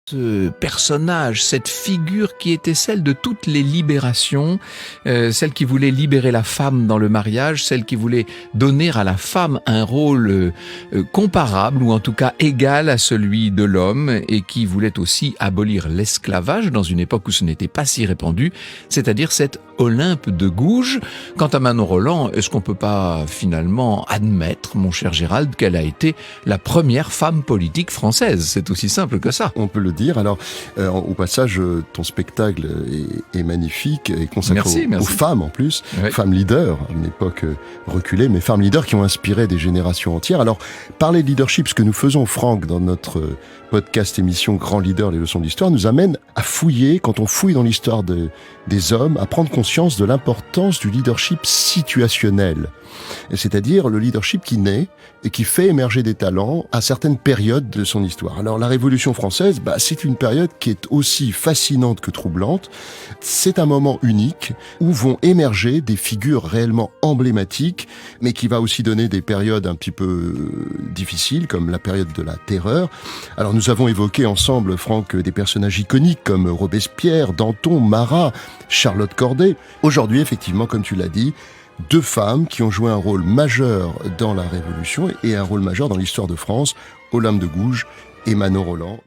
Ce personnage, cette figure qui était celle de toutes les libérations, celle qui voulait libérer la femme dans le mariage, celle qui voulait donner à la femme un rôle comparable ou en tout cas égal à celui de l'homme et qui voulait aussi abolir l'esclavage dans une époque où ce n'était pas si répandu, c'est-à-dire cette Olympe de Gouges. Quant à Manon Roland, est-ce qu'on peut pas finalement admettre, mon cher Gérald, qu'elle a été la première femme politique française? C'est aussi simple que ça. On peut le dire. Alors, au passage, ton spectacle est magnifique et consacré aux femmes en plus, oui. Femmes leaders, à une époque reculée, mais femmes leaders qui ont inspiré des générations entières. Alors, parler de leadership, ce que nous faisons, Franck, dans notre podcast émission Grand Leader, les leçons d'histoire, nous amène à fouiller, quand on fouille dans l'histoire des hommes, à prendre conscience de l'importance du leadership situationnel. C'est-à-dire le leadership qui naît et qui fait émerger des talents à certaines périodes de son histoire. Alors la Révolution française, c'est une période qui est aussi fascinante que troublante. C'est un moment unique où vont émerger des figures réellement emblématiques, mais qui va aussi donner des périodes un petit peu difficiles, comme la période de la Terreur. Alors nous avons évoqué ensemble, Franck, des personnages iconiques comme Robespierre, Danton, Marat, Charlotte Corday. Aujourd'hui, effectivement, comme tu l'as dit, deux femmes qui ont joué un rôle majeur dans la Révolution et un rôle majeur dans l'histoire de France, Olympe de Gouges et Manon Roland.